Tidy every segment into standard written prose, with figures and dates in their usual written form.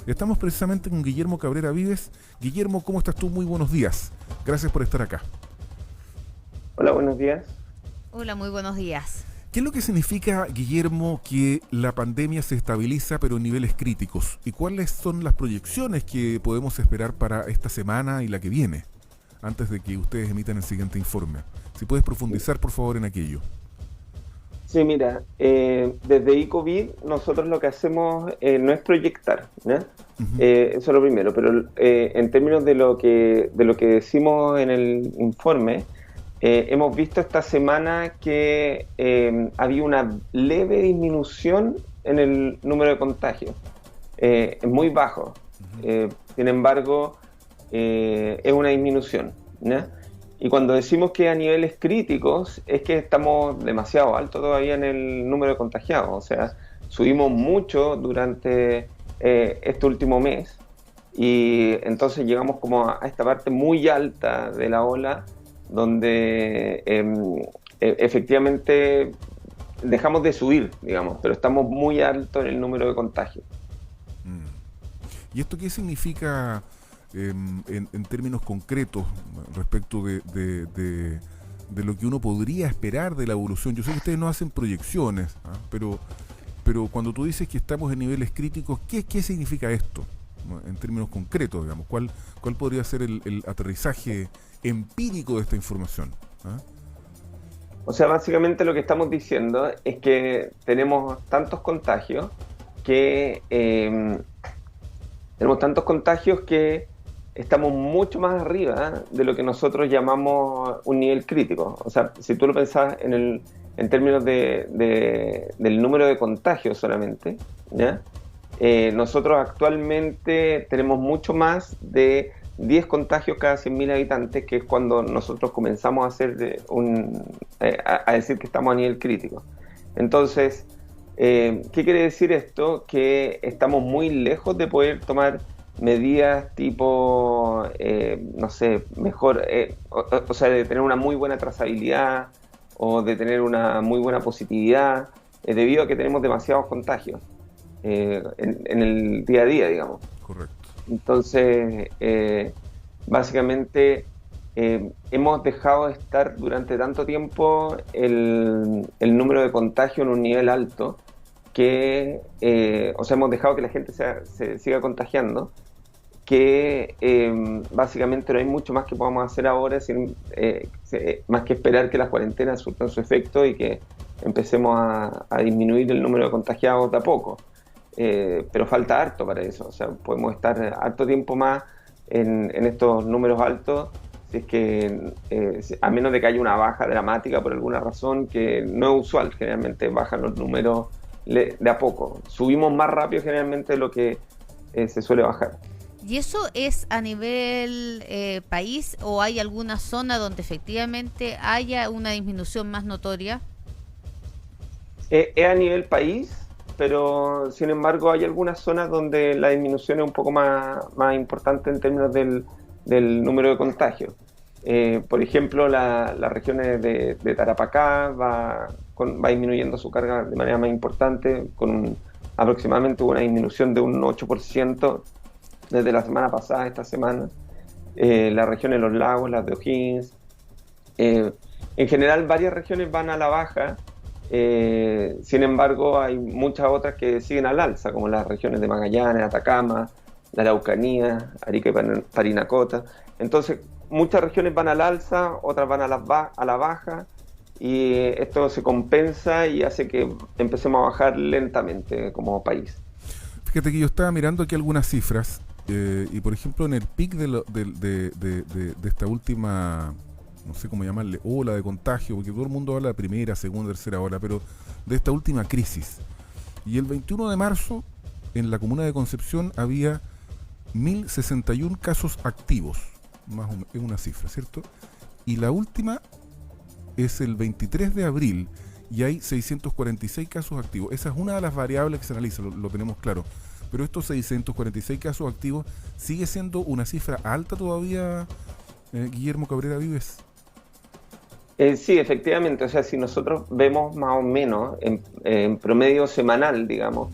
Estamos precisamente con Guillermo Cabrera Vives. Guillermo, ¿cómo estás tú? Muy buenos días. Gracias por estar acá. Hola, buenos días. Hola, muy buenos días. ¿Qué es lo que significa, Guillermo, que la pandemia se estabiliza pero en niveles críticos? ¿Y cuáles son las proyecciones que podemos esperar para esta semana y la que viene, antes de que ustedes emitan el siguiente informe? Si puedes profundizar, por favor, en aquello. Sí, mira, desde ICOVID nosotros lo que hacemos no es proyectar, ¿ya? Ujú. Eso es lo primero, pero en términos de lo que decimos en el informe, hemos visto esta semana que había una leve disminución en el número de contagios, es muy bajo. Ujú. Sin embargo, es una disminución, ¿ya? Y cuando decimos que a niveles críticos, es que estamos demasiado alto todavía en el número de contagiados. O sea, subimos mucho durante este último mes y entonces llegamos como a esta parte muy alta de la ola donde efectivamente dejamos de subir, digamos, pero estamos muy alto en el número de contagios. ¿Y esto qué significa en términos concretos respecto de lo que uno podría esperar de la evolución? Yo sé que ustedes no hacen proyecciones, ¿ah? Pero cuando tú dices que estamos en niveles críticos, ¿qué significa esto? ¿No? En términos concretos, digamos, ¿cuál podría ser el aterrizaje empírico de esta información? ¿Ah? O sea, básicamente lo que estamos diciendo es que tenemos tantos contagios que estamos mucho más arriba de lo que nosotros llamamos un nivel crítico. O sea, si tú lo pensás en términos del número de contagios solamente, ¿ya? Nosotros actualmente tenemos mucho más de 10 contagios cada 100.000 habitantes, que es cuando nosotros comenzamos a hacer a decir que estamos a nivel crítico. Entonces, ¿qué quiere decir esto? Que estamos muy lejos de poder tomar medidas tipo, no sé, mejor, o sea, de tener una muy buena trazabilidad o de tener una muy buena positividad, debido a que tenemos demasiados contagios en el día a día, digamos. Correcto. Entonces, básicamente, hemos dejado de estar durante tanto tiempo el número de contagio en un nivel alto que, o sea, hemos dejado que la gente se siga contagiando, que básicamente no hay mucho más que podamos hacer ahora más que esperar que las cuarentenas surtan su efecto y que empecemos a disminuir el número de contagiados de a poco. Pero falta harto para eso, o sea, podemos estar harto tiempo más en estos números altos, si es que, a menos de que haya una baja dramática por alguna razón que no es usual. Generalmente bajan los números de a poco, subimos más rápido generalmente de lo que se suele bajar. ¿Y eso es a nivel país o hay alguna zona donde efectivamente haya una disminución más notoria? Es a nivel país, pero sin embargo hay algunas zonas donde la disminución es un poco más importante en términos del número de contagios. Por ejemplo, las regiones de Tarapacá va disminuyendo su carga de manera más importante, aproximadamente una disminución de un 8% desde la semana pasada a esta semana. Las regiones de los lagos, las de O'Higgins. Eh, en general, varias regiones van a la baja. Sin embargo, hay muchas otras que siguen al alza, como las regiones de Magallanes, Atacama, la Araucanía, Arica y Parinacota. Entonces, muchas regiones van al alza, otras van a la baja, y esto se compensa y hace que empecemos a bajar lentamente como país. Fíjate que yo estaba mirando aquí algunas cifras y por ejemplo en el pic de esta última, no sé cómo llamarle, ola de contagio, porque todo el mundo habla de primera, segunda, tercera ola, pero de esta última crisis. Y el 21 de marzo en la comuna de Concepción había 1.061 casos activos, más o menos, es una cifra, ¿cierto? Y la última es el 23 de abril y hay 646 casos activos. Esa es una de las variables que se analiza, lo tenemos claro. Pero estos 646 casos activos sigue siendo una cifra alta todavía, Guillermo Cabrera Vives. Sí, efectivamente. O sea, si nosotros vemos más o menos en promedio semanal, digamos,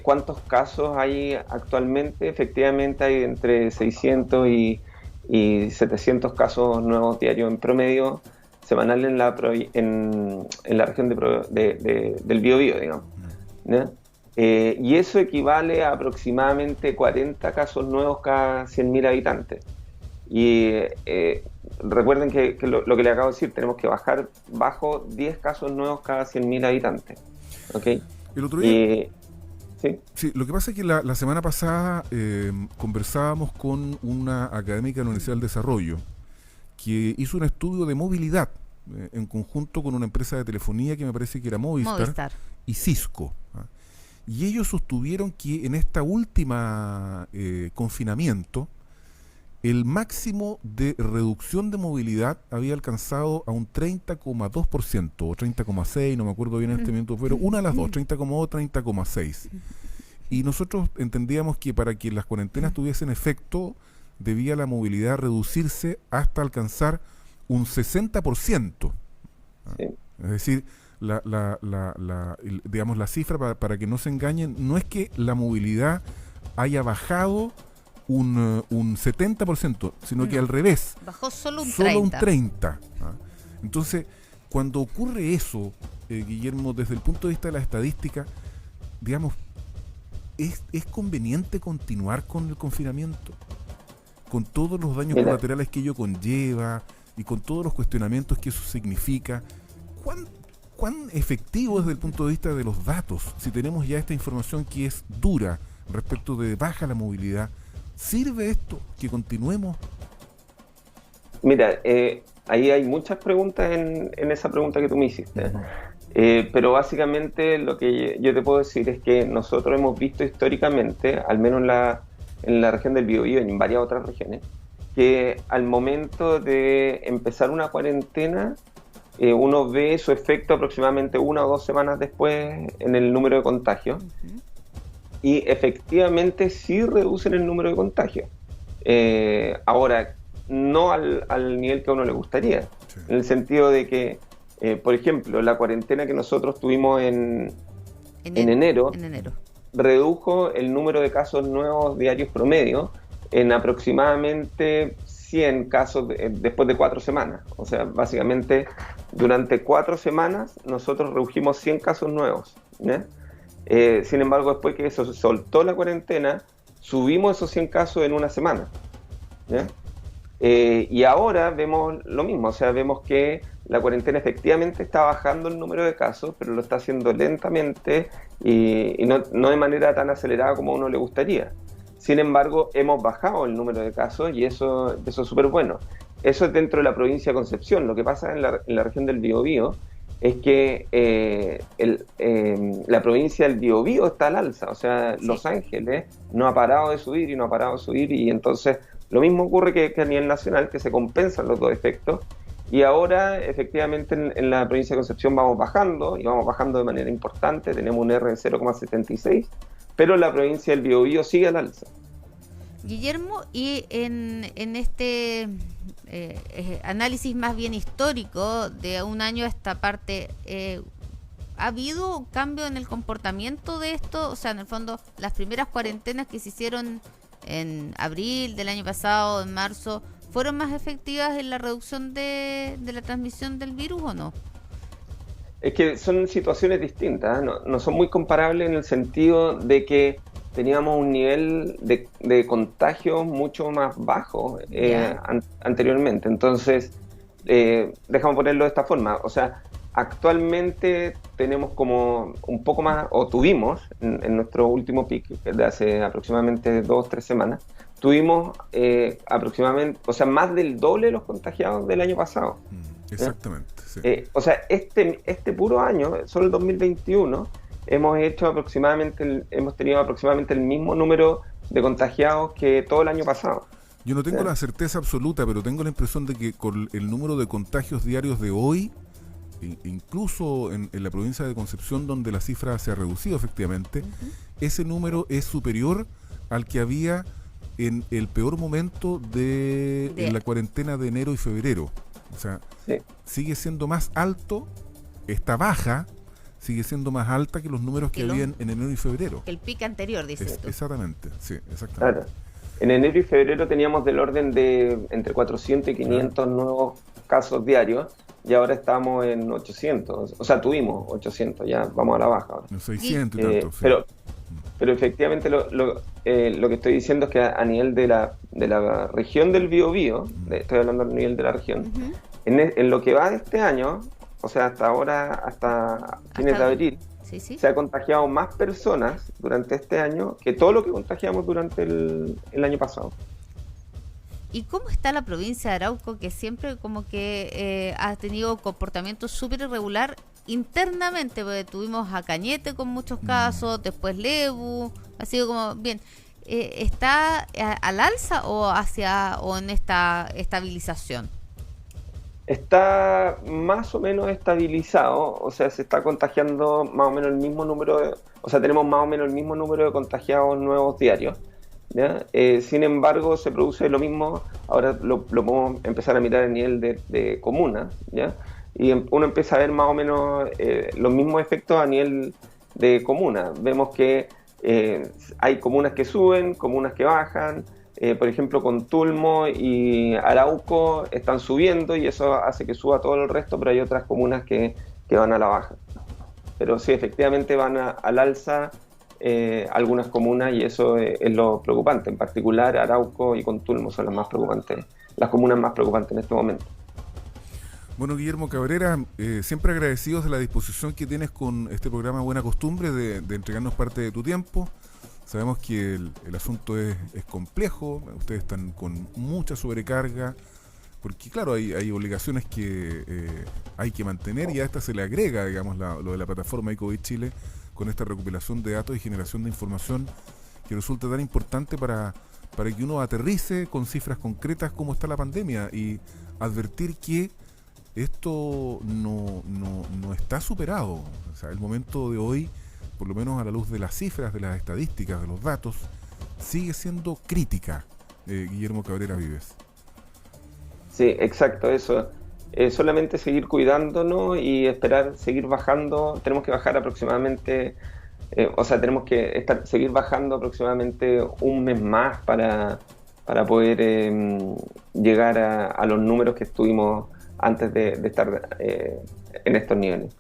¿Cuántos casos hay actualmente? Efectivamente hay entre 600 y 700 casos nuevos diarios en promedio semanal en la región del Biobío, digamos, ¿no? Y eso equivale a aproximadamente 40 casos nuevos cada 100.000 habitantes. Y recuerden que lo que le acabo de decir, tenemos que bajar bajo 10 casos nuevos cada 100.000 habitantes. ¿Okay? El otro día... ¿sí? Sí, lo que pasa es que la semana pasada conversábamos con una académica de la Universidad del Desarrollo que hizo un estudio de movilidad en conjunto con una empresa de telefonía que me parece que era Movistar. Y Cisco. Y ellos sostuvieron que en esta última confinamiento el máximo de reducción de movilidad había alcanzado a un 30,2% o 30,6%, no me acuerdo bien en este momento, pero una de las dos, 30,2, 30,6%. Y nosotros entendíamos que para que las cuarentenas tuviesen efecto, debía la movilidad reducirse hasta alcanzar un 60%. Sí. Es decir, digamos, la cifra, para que no se engañen, no es que la movilidad haya bajado un 70%, sino que al revés. Bajó solo un 30%. Entonces, cuando ocurre eso, Guillermo, desde el punto de vista de la estadística, digamos, ¿es conveniente continuar con el confinamiento? Con todos los daños colaterales que ello conlleva y con todos los cuestionamientos que eso significa. ¿Cuán efectivo desde el punto de vista de los datos, si tenemos ya esta información que es dura respecto de baja la movilidad? ¿Sirve esto que continuemos? Mira, ahí hay muchas preguntas en esa pregunta que tú me hiciste. Pero básicamente lo que yo te puedo decir es que nosotros hemos visto históricamente, al menos en la región del Biobío y en varias otras regiones, que al momento de empezar una cuarentena, uno ve su efecto aproximadamente 1 o 2 semanas después en el número de contagios. Y efectivamente sí reducen el número de contagios. Ahora, no al nivel que a uno le gustaría. Sí. En el sentido de que, por ejemplo, la cuarentena que nosotros tuvimos en enero redujo el número de casos nuevos diarios promedio en aproximadamente 100 casos después de 4 semanas. O sea, básicamente, durante 4 semanas nosotros redujimos 100 casos nuevos, ¿no? Sin embargo, después que eso se soltó la cuarentena, subimos esos 100 casos en una semana, ¿ya? Y ahora vemos lo mismo, o sea, vemos que la cuarentena efectivamente está bajando el número de casos, pero lo está haciendo lentamente y no de manera tan acelerada como a uno le gustaría. Sin embargo, hemos bajado el número de casos y eso es súper bueno. Eso es dentro de la provincia de Concepción. Lo que pasa en la región del Biobío es que la provincia del Biobío está al alza, o sea, sí. Los Ángeles no ha parado de subir y entonces lo mismo ocurre que a nivel nacional, que se compensan los dos efectos, y ahora efectivamente en la provincia de Concepción vamos bajando de manera importante, tenemos un R de 0,76, pero la provincia del Biobío sigue al alza. Guillermo, y en este análisis más bien histórico de un año a esta parte, ¿ha habido un cambio en el comportamiento de esto? O sea, en el fondo, las primeras cuarentenas que se hicieron en abril del año pasado, en marzo, ¿fueron más efectivas en la reducción de la transmisión del virus o no? Es que son situaciones distintas, ¿eh? No son muy comparables en el sentido de que teníamos un nivel de contagio mucho más bajo anteriormente. Entonces, déjame ponerlo de esta forma. O sea, actualmente tenemos como un poco más, o tuvimos en nuestro último pic de hace aproximadamente 2 o 3 semanas, tuvimos aproximadamente, o sea, más del doble de los contagiados del año pasado. Exactamente. Sí. O sea, este puro año, solo el 2021, hemos tenido aproximadamente el mismo número de contagiados que todo el año pasado. Yo no tengo la certeza absoluta, pero tengo la impresión de que con el número de contagios diarios de hoy, incluso en la provincia de Concepción, donde la cifra se ha reducido efectivamente, ese número es superior al que había en el peor momento de la cuarentena de enero y febrero. O sea, sigue siendo más alto esta baja. sigue siendo más alta que los números que había en enero y febrero. El pico anterior, dices tú. Exactamente, sí, exactamente. Claro. En enero y febrero teníamos del orden de entre 400 y 500 nuevos casos diarios, y ahora estamos en 800. O sea, tuvimos 800, ya vamos a la baja ahora. 600 y tanto, sí. Pero efectivamente lo que estoy diciendo es que a nivel de la región del Biobío, estoy hablando a nivel de la región, en lo que va de este año, o sea, hasta ahora, hasta fines de abril, se ha contagiado más personas durante este año que todo lo que contagiamos durante el año pasado. ¿Y cómo está la provincia de Arauco, que siempre como que ha tenido comportamiento súper irregular internamente? Porque tuvimos a Cañete con muchos casos, después Lebu, ha sido como bien. ¿Está al alza o en esta estabilización? Está más o menos estabilizado, o sea, se está contagiando más o menos el mismo número, tenemos más o menos el mismo número de contagiados nuevos diarios, ¿ya? Sin embargo, se produce lo mismo, ahora lo podemos empezar a mirar a nivel de comuna, ¿ya? Y uno empieza a ver más o menos los mismos efectos a nivel de comuna. Vemos que hay comunas que suben, comunas que bajan. Por ejemplo, Contulmo y Arauco están subiendo y eso hace que suba todo el resto, pero hay otras comunas que van a la baja. Pero sí, efectivamente van al alza algunas comunas y eso es lo preocupante. En particular, Arauco y Contulmo son las más preocupantes, las comunas más preocupantes en este momento. Bueno, Guillermo Cabrera, siempre agradecidos de la disposición que tienes con este programa Buena Costumbre de entregarnos parte de tu tiempo. Sabemos que el asunto es complejo, ustedes están con mucha sobrecarga, porque claro, hay obligaciones que hay que mantener y a esta se le agrega, digamos, lo de la plataforma iCovid Chile, con esta recopilación de datos y generación de información que resulta tan importante para que uno aterrice con cifras concretas cómo está la pandemia y advertir que esto no está superado. O sea, el momento de hoy, por lo menos a la luz de las cifras, de las estadísticas, de los datos, sigue siendo crítica, Guillermo Cabrera Vives. Sí, exacto, eso. Solamente seguir cuidándonos y esperar seguir bajando. Tenemos que bajar aproximadamente, tenemos que seguir bajando aproximadamente un mes más para poder llegar a los números que estuvimos antes de estar en estos niveles.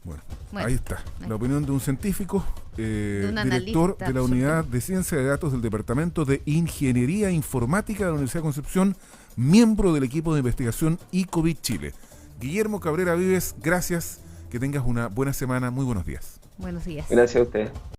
Bueno, ahí está. La opinión de un científico, director de la Unidad de Ciencia de Datos del Departamento de Ingeniería Informática de la Universidad de Concepción, miembro del equipo de investigación iCovid Chile. Guillermo Cabrera Vives, gracias. Que tengas una buena semana. Muy buenos días. Buenos días. Gracias a usted.